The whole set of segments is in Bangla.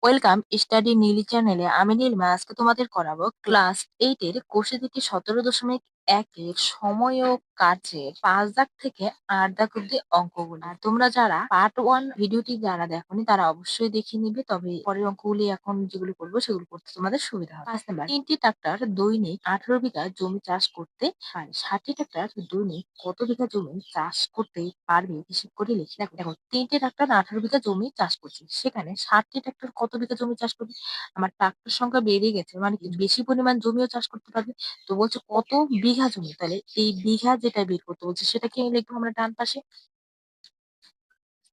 ওয়েলকাম স্টাডি নীলি চ্যানেলে। আমি নীলিমা আজকে তোমাদের করাবো ক্লাস 8 এর কোষে থেকে 17.1 এর সময় ও কাজের 5 দাগ থেকে 8 দাগ অব্দি অঙ্কগুলো। আর তোমরা যারা পার্ট 1 ভিডিওটি যারা দেখোনি তারা অবশ্যই দেখে নিবে, তবে পরের অঙ্কগুলি এখন যেগুলো করবো সেগুলো করতে তোমাদের সুবিধা হবে। 5 নাম্বার, 3টি ট্রাক্টর দৈনিক 18 বিঘা জমি চাষ করতে পারে। 60টি ট্রাক্টর দৈনিক কত বিঘা জমি চাষ করতে পারবে হিসেব করে লিখি। দেখো দেখো 3টে ট্রাক্টর 18 বিঘা জমি চাষ করছে, সেখানে 60টি ট্রাক্টর কত বিঘা জমি চাষ করবে। আমার ট্রাক্টর সংখ্যা বেড়ে গেছে, মানে কি বেশি পরিমাণ জমিও চাষ করতে পারবে। তো বলছে কত বিঘা জমি, তাহলে এই বিঘা যেটা বের করতে বলছে সেটাকে লিখবো আমরা ডান পাশে।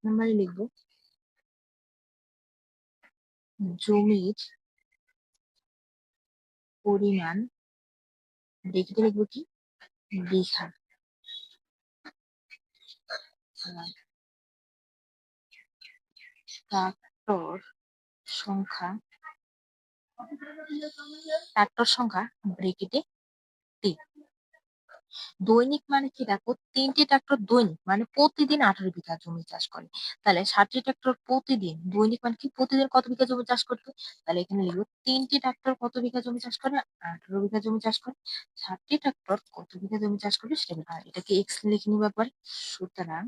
নাম্বারে লিখবো জমির পরিমাণ, ব্রেকেটে লিখবো কি বিঘা। ট্রাক্টর সংখ্যা, ট্রাক্টর সংখ্যা ব্রেকেটে 3। দৈনিক মানে কি, দেখো 3টে ট্রাক্টর দৈনিক মানে প্রতিদিন 18 বিঘা জমি চাষ করে। তাহলে 60টি ট্রাক্টর প্রতিদিন, দৈনিক মানে কি প্রতিদিন কত বিঘা জমি চাষ করবে। তাহলে এখানে লিখবো 3টে ট্রাক্টর কত বিঘা জমি চাষ করে, 18 বিঘা জমি চাষ করে। 60টি ট্রাক্টর কত বিঘা জমি চাষ করবে সেটা আর এটাকে এক্স লিখে নিবে একবার। সুতরাং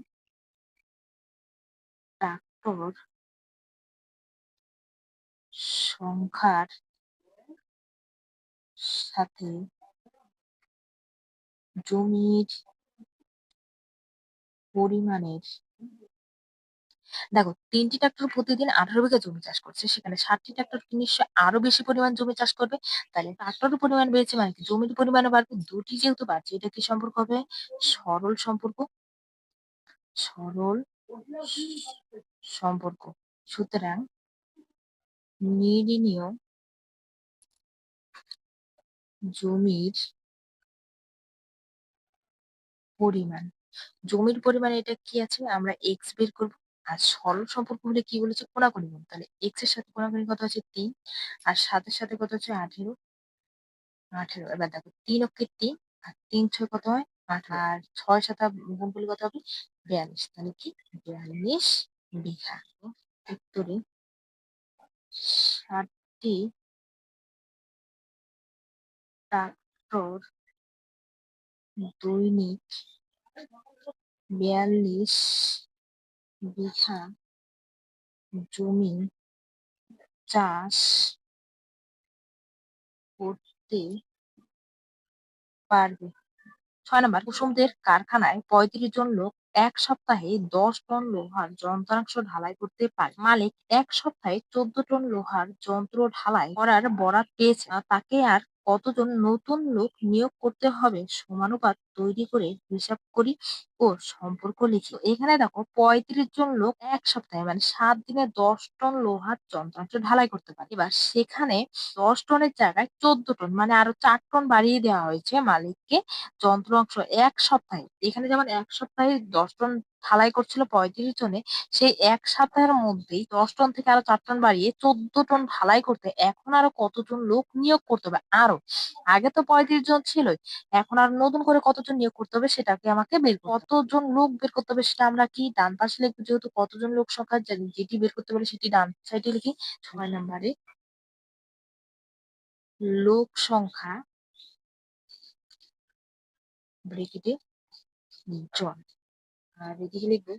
ট্রাক্টর সংখ্যার সাথে জমির পরিমাণের, দেখো 3টি ট্রাক্টর প্রতিদিন 18 বিঘা জমি চাষ করছে, সেখানে 60টি ট্রাক্টর নিশ্চয় আরো বেশি পরিমাণ জমি চাষ করবে। তাহলে ট্রাক্টরের পরিমাণ বেড়েছে মানে কি জমির পরিমাণও বাড়বে। দুটি যেহেতু বাড়ছে, এটা কি সম্পর্ক হবে, সরল সম্পর্ক। সরল সম্পর্ক। সুতরাং নির্ণীয় জমির পরিমাণ, জমির পরিমাণ এটা কি আছে, আমরা এক্স বের করবো। আর সরল সম্পর্ক বলে কি বলেছে, কোনাকুনি গুণ। তাহলে এক্স এর সাথে কোনাকুনি কত হচ্ছে 3, আর 7-এর সাথে কত হচ্ছে 18। 18, এবার দেখো 3 অক্ষে 3, আর 3 6 কত হয় 18, আর 6 7 গুণ করলে কত হবে 42। তাহলে কি 42 বিঘা। উত্তরে 60টি ট্রাক্টর দৈনিক 42 বিঘা জমি চাষ করতে পারবে। 6 নাম্বার, কুসুমদের কারখানায় 35 জন লোক এক সপ্তাহে 10 টন লোহার যন্ত্রাংশ ঢালাই করতে পারে। মালিক এক সপ্তাহে 14 টন লোহার যন্ত্র ঢালাই করার বরাত পেয়েছে। তাকে আর কতজন নতুন লোক নিয়োগ করতে হবে সমানুপাত তৈরি করে হিসাব করি ও সম্পর্ক লিখি। তো এখানে দেখো 35 জন লোক এক সপ্তাহে মানে 7 দিনে 10 টন লোহার যন্ত্রাংশ ঢালাই করতে পারে। এবার সেখানে 10 টনের জায়গায় 14 টন মানে আরো 4 টন বাড়িয়ে দেওয়া হয়েছে মালিককে যন্ত্রাংশ এক সপ্তাহে। এখানে যেমন এক সপ্তাহে 10 টন ঢালাই করছিল 35 জনে, সেই এক সপ্তাহের মধ্যেই 10 টন থেকে আরো 4 টন বাড়িয়ে 14 টন ঢালাই করতে এখন আরো কতজন লোক নিয়োগ করতে হবে। আরো আগে তো 35 জন ছিলই, এখন আর নতুন করে কতজন নিয়োগ করতে হবে সেটাকে আমাকে বের করতে হবে। কতজন লোক বের করতে হবে সেটা আমরা কি ডান পাশে লিখবো, যেহেতু কতজন লোক সংখ্যা যেটি বের করতে পারে সেটি ডান সাইডে লিখি। 6 নাম্বারে লোক সংখ্যা ব্রেকেটে জন, আর এদিকে লিখবো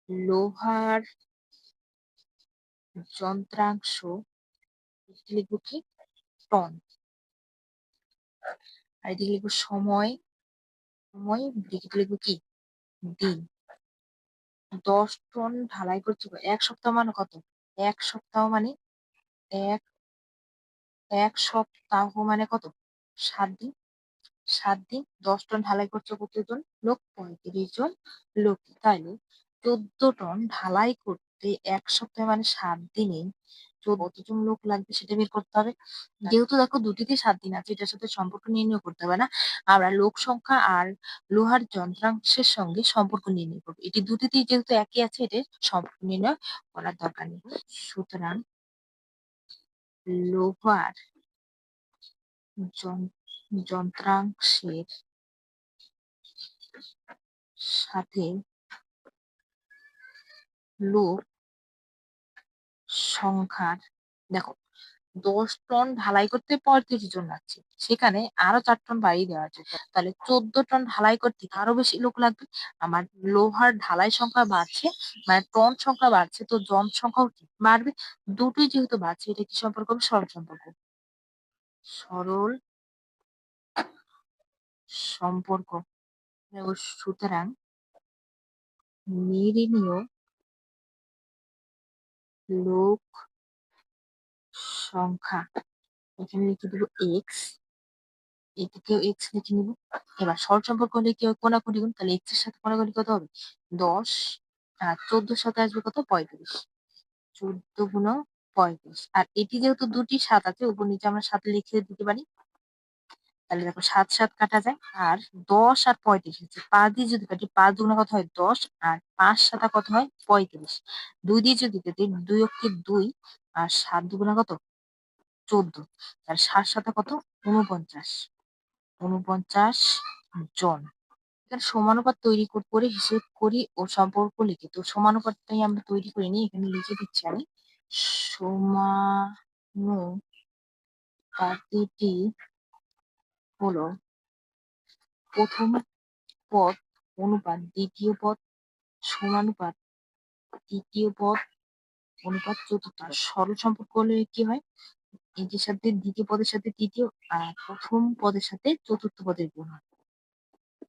লোহার যন্ত্রাংশ, এদিকে লিখবো কি টন, আর এদিকে লিখবো সময়, সময় ব্রেকেটে লিখবো কি দিন। 10 টন ঢালাই করছে এক সপ্তাহ মানে কত, এক সপ্তাহ মানে এক, এক সপ্তাহ মানে কত 7 দিন। 7 দিন 10 টন ঢালাই করছে কতজন লোক, 35 জন লোক। তাইলে 14 টন ঢালাই করতে এক সপ্তাহে মানে 7 দিনে কতজন লোক লাগবে সেটা বের করতে হবে। যেহেতু দেখো দুটিতে 7 দিন আছে, এটার সাথে সম্পর্ক নির্ণয় করতে হবে না, আমরা লোক সংখ্যা আর লোহার যন্ত্রাংশের সঙ্গে সম্পর্ক নির্ণয় করবো। এটি দুটিতেই যেহেতু একই আছে, এটার সম্পর্ক নির্ণয় করার দরকার নেই। সুতরাং লোহার যন্ত্রাংশের সাথে লোক সংখ্যার দেখো 10 টন ঢালাই করতে 35 জন লাগছে, সেখানে আরো 4 টন বাড়িয়ে দেওয়া আছে, তাহলে 14 টন ঢালাই করতে আরো বেশি লোক লাগবে। আমার লোহার ঢালাই সংখ্যা বাড়ছে, মানে টন সংখ্যা বাড়ছে, তো জন সংখ্যাও কি বাড়বে। দুটোই যেহেতু বাড়ছে, এটা কি সম্পর্ক হবে? সরল সম্পর্ক। সরল সম্পর্ক। সুতরাং নির্ণীয় লোক সংখ্যা, এখানে লিখে দিব এক্স, এটাকেও এক্স লিখে নিব। এবার সরল সম্পর্ক হলে কি হয়? কোনাকুনি গুণ, তাহলে এক্স এর সাথে কোনাকুনি কত হবে? 10, আর 14 সাথে আসবে কত? 35। 14 গুণ 35, আর এটি যেহেতু দুটি সাত আছে, উপর নিচে আমরা সাথে লিখে দিতে পারি। তাহলে দেখো 7 7 কাটা যায়, আর 10 আর 35 হচ্ছে 5 দিয়ে যদি কাটি, 5 দুগুণে কত হয়? 10, আর 5 সাতা কত হয়? 35। 2 দিয়ে যদি কাটি, 2 অক্ষে 2, আর 7 দুগুণে কত? 14। আর 7 সাতা কত? 49। 49 জন। এখানে সমানুপাত তৈরি করে হিসেব করি ও সম্পর্ক লিখি। তো সমানুপাতটাই আমরা তৈরি করে নিই, এখানে লিখে দিচ্ছি আমি। সমানুপাতিটি হলো প্রথম পদ অনুপাত দ্বিতীয় পদ সমানুপাত তৃতীয় পদ অনুপাত চতুর্থ পদ। সরল সম্পর্ক হলে কি হয়? এটির সাথে দ্বিতীয় পদের সাথে তৃতীয়, আর প্রথম পদের সাথে চতুর্থ পদের গুণ হয়।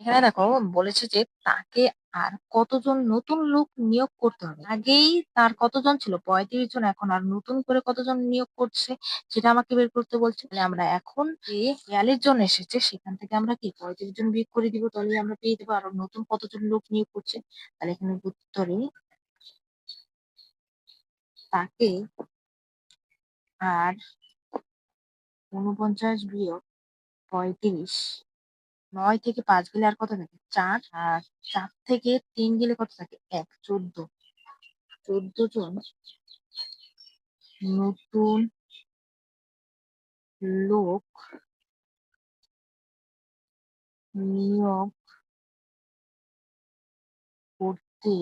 এখানে দেখো বলেছে যে তাকে আর কতজন নতুন লোক নিয়োগ করতে হবে। আগেই তার কতজন ছিল? 35 জন। এখন আর নতুন করে কতজন নিয়োগ করছে সেটা আমাকে বের করতে বলছে। তাহলে আমরা এখন যে 42 জন এসেছে, সেখান থেকে আমরা কি 35 জন বিয়োগ করে দিব, তাহলে আমরা পেয়ে যাবো আরো নতুন কতজন লোক নিয়োগ করছে। তাহলে এখানে উত্তরে তাকে আর 49 বিয়োগ 35, 9 থেকে 5 গেলে আর কত থাকে? 4, আর 4 থেকে 3 গেলে কত থাকে? 1, 14। 14 জন নতুন লোক নিয়োগ করতে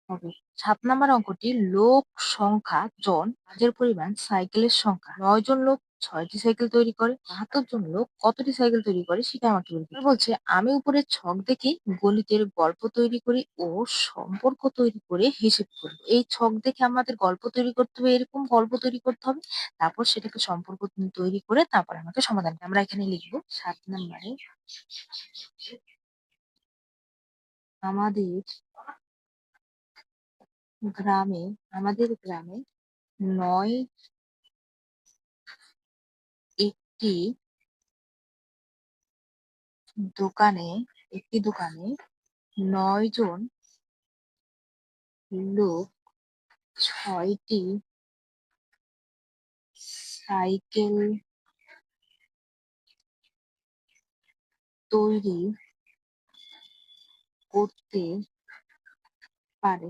হবে। 7 নম্বর অঙ্কটি লোক সংখ্যা জন, কাজের পরিমাণ, সাইকেলের সংখ্যা। 9 জন লোক 6টি সাইকেল তৈরি করে, 72 জন লোক কতটি সাইকেল তৈরি করে সেটা আমাকে বলতে হবে। বলছে আমি উপরে ছক দেখে গণিতের গল্প তৈরি করি ও সম্পর্ক তৈরি করে হিসেব করি। এই ছক দেখে আমাদের গল্প তৈরি করতে হবে, এরকম গল্প তৈরি করতে হবে, তারপর সেটাকে সম্পর্ক তৈরি করে তারপর আমাকে সমাধান। আমরা এখানে লিখবো 7 নম্বরে আমাদের আমাদের গ্রামে 9 একটি দোকানে একটি দোকানে 9 জন লোক 6টি সাইকেল তৈরি করতে পারে,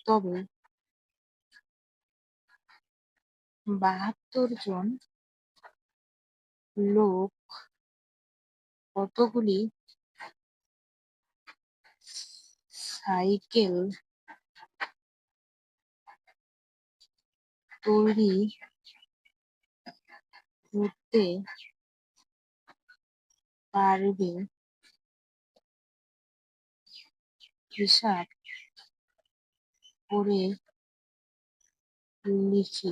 তবে 72 জন লোক কতগুলি সাইকেল তৈরি করতে পারবে হিসাব করে লিখি।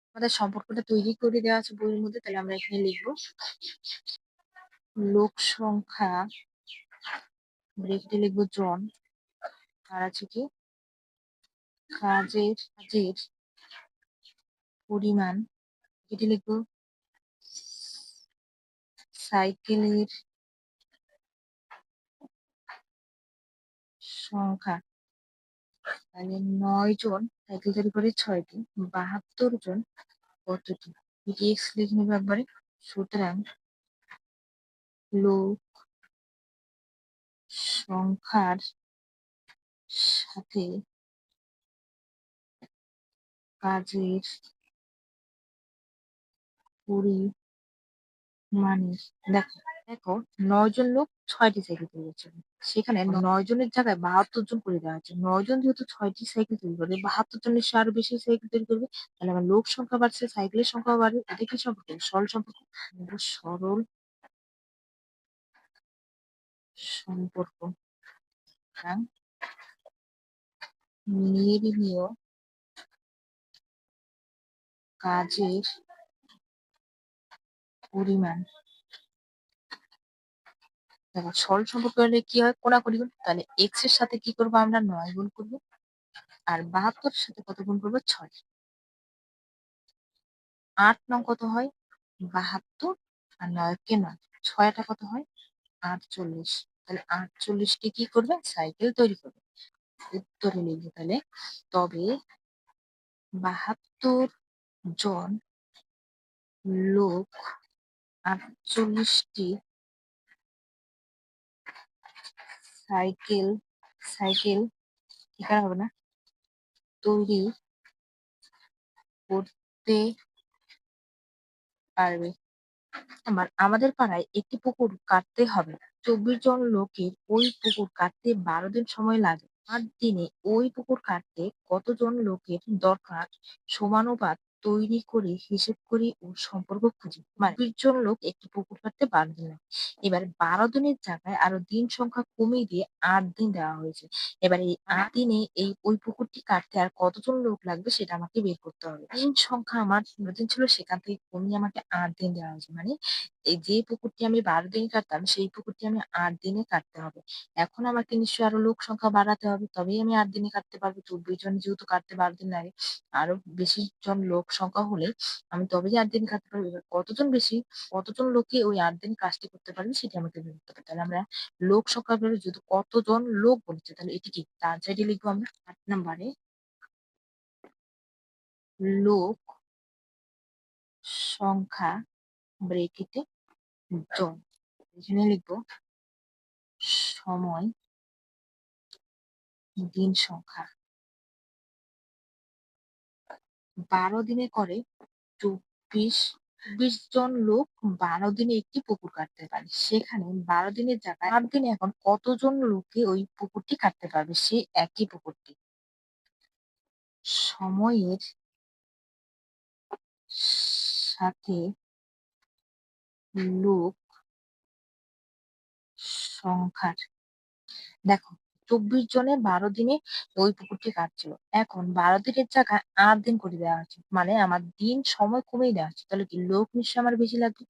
আমাদের সম্পর্কটা তৈরি করে দেওয়া আছে বইয়ের মধ্যে, তাহলে আমরা এখানে লিখবো লোক সংখ্যা, ব্রেকেটে লিখবো জন, আর আছে কি কাজের পরিমাণ, এটি লিখবো সাইকেলের সংখ্যা। তাহলে 9 জন সাইকেল তৈরি করে 6টি, 72 জন কতটি, এটি এক্স লিখে নেবো একবারে। সুতরাং লোক সংখ্যার সাথে কাজের পরিমাণের, দেখো দেখো ৯ জন লোক ৬ টি সাইকেল তৈরি করছে। সেখানে ৯ জনের জায়গায় ৭২ জন করে দেওয়া হয়েছে। ৯ জন যেহেতু ৬ টি সাইকেল তৈরি করবে, ৭২ জন নিশ্চয়ই আরো বেশি সাইকেল তৈরি করবে। তাহলে আমার লোক সংখ্যা বাড়ছে, সাইকেলের সংখ্যাও বাড়বে। এটা কি সম্পর্ক? সরল সম্পর্ক। সরল সম্পর্ক। সুতরাং নির্ণীয় কাজের পরিমাণ। দেখো সরল সম্পর্ক হলে কি হয়? কোনাকুনি গুণ। তাহলে এক্স এর সাথে কি করবো আমরা? ৯ গুণ করবো। আর ৭২ এর সাথে কত গুণ করবো? ৬। ৮ নং কত হয়? ৭২ আর ৯ কে ৯। ৬ টা কত হয়? ৪৮। তাহলে ৪৮ টি কি করবে? সাইকেল তৈরি করবে। উত্তরে লিখবো তাহলে, তবে ৭২ জন লোক ৪৮টি সাইকেল সাইকেল এখানে হবে না, তৈরি করতে পারবে। আমাদের পাড়ায় একটি পুকুর কাটতে হবে। ২৪ জন লোকের ওই পুকুর কাটতে ১২ দিন সময় লাগে। ৮ দিনে ওই পুকুর কাটতে কতজন লোকের দরকার? সমানুপাত তৈরি করে হিসেব করি ও সম্পর্ক খুঁজি। ২০ জন লোক একটি পুকুর কাটতে ১২ দিন লাগে। এবার ১২ দিনের জায়গায় আরো দিন সংখ্যা কমিয়ে দিয়ে ৮ দিন দেওয়া হয়েছে। এবার এই ৮ দিনে ওই পুকুরটি কাটতে আর কতজন লোক লাগবে সেটা আমাকে বের করতে হবে। দিন সংখ্যা আমার ০ দিন ছিল, সেখান থেকে কমিয়ে আমাকে ৮ দিন দেওয়া হয়েছে। মানে এই যে পুকুরটি আমি ১২ দিনে কাটতাম, সেই পুকুরটি আমি ৮ দিনে কাটতে হবে। এখন আমাকে নিশ্চয়ই আরো লোক সংখ্যা বাড়াতে হবে, তবেই আমি ৮ দিনে কাটতে পারবো। ২৪ জন যেহেতু কাটতে ১২ দিন লাগে, আরো বেশি জন লোক সংখ্যা হলে আমি তবেই ৮ দিন কাটতে পারবো। এবার কতজন লোকে ওই ৮ দিন কাজটি করতে পারবে সেটি আমাকে বের করতে হবে। তাহলে আমরা লোক সংখ্যা বের যেহেতু কতজন লোক বলেছে, তাহলে এটি কি? তার সাইডে লিখবো আমরা ৮ নাম্বারে লোক সংখ্যা ব্রেকেটে জন। এখানে লিখবো সময়, দিন সংখ্যা। ১২ দিনে করে ২৪ জন লোক ১২ দিনে একটি পুকুর কাটতে পারে। সেখানে ১২ দিনের জায়গায় ৮ দিনে এখন কতজন লোকে ওই পুকুরটি কাটতে পারবে? সেই একই পুকুরটি। সময়ের সাথে লোক সংখ্যার। দেখো ২৪ জনে ১২ দিনে ওই পুকুরটি কাটছিল। এখন ১২ দিনের জায়গায় ৮ দিন করে দেওয়া হচ্ছে। মানে আমার দিন সময় কমিয়ে দেওয়া হচ্ছে। তাহলে কি লোক নিশ্চয়ই আমার বেশি লাগবে।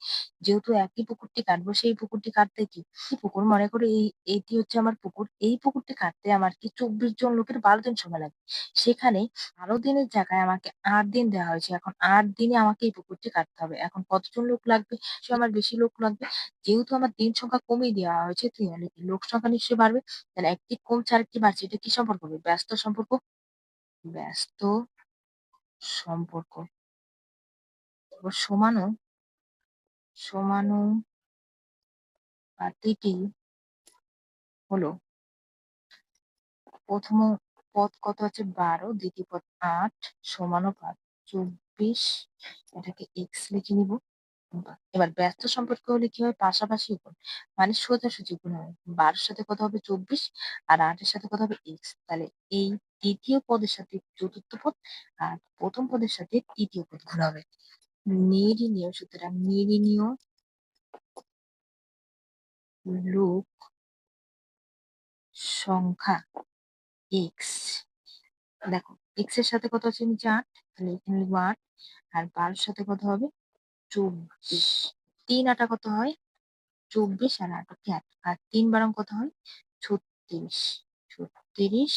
যেহেতু একই পুকুরটি কাটবো, সেই পুকুরটি কাটতে কি পুকুর মনে করে এইটি হচ্ছে আমার পুকুর। এই পুকুরটি কাটতে আমার কি ২৪ জন লোকের ১২ দিন সময় লাগবে। সেখানে ১২ দিনের জায়গায় আমাকে ৮ দিন দেওয়া হয়েছে। এখন ৮ দিনে আমাকে এই পুকুরটি কাটতে হবে। এখন কতজন লোক লাগবে? সে আমার বেশি লোক লাগবে। যেহেতু আমার দিন সংখ্যা কমিয়ে দেওয়া হয়েছে, তাহলে লোক সংখ্যা নিশ্চয়ই বাড়বে। তাহলে একটি কমছে আরেকটি বাড়ছে। এটা কি সম্পর্ক হবে? ব্যস্ত সম্পর্ক। ব্যস্ত সম্পর্ক। এবার সমানুপাতিটি হলো প্রথম পদ কত আছে? ১২, দ্বিতীয় পদ ৮, সমানুপাত ২৪। এটাকে এক্স লিখে নিব। এবার ব্যস্ত সম্পর্ক হলে কি হয়? পাশাপাশি গুণ, মানে সোজাসুজি গুণ হবে। ১২ সাথে কত হবে? ২৪, আর ৮ এর সাথে কত হবে? এক্স। তাহলে এই তৃতীয় পদের সাথে চতুর্থ পদ, আর প্রথম পদের সাথে তৃতীয় পদ গুণ হবে। নির্ণীয়, সুতরাং নির্ণীয় লোক সংখ্যা এক্স। দেখো এক্স এর সাথে কত আছে? নিচে ৮, তাহলে এখানে লিখবো ৮, আর ১২ সাথে কত হবে? ২৪। ৩ ৮ কত হয়? ২৪, আর ৮ ৮, আর ৩ ১২ কত হয়? ৩৬। ৩৬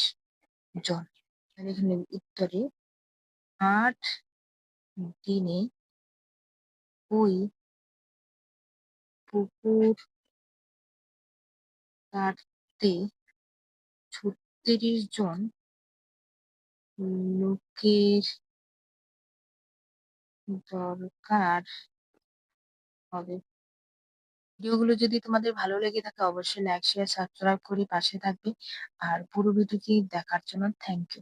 জন। তাহলে এখানে উত্তরে ৮ দিনে ওই পুকুর কাটতে ৩৬ জন লোকের দরকার হবে। ভিডিওগুলো যদি তোমাদের ভালো লেগে থাকে, অবশ্যই লাইক, শেয়ার, সাবস্ক্রাইব করে পাশে থাকবে। আর পুরো ভিডিওটি দেখার জন্য থ্যাংক ইউ।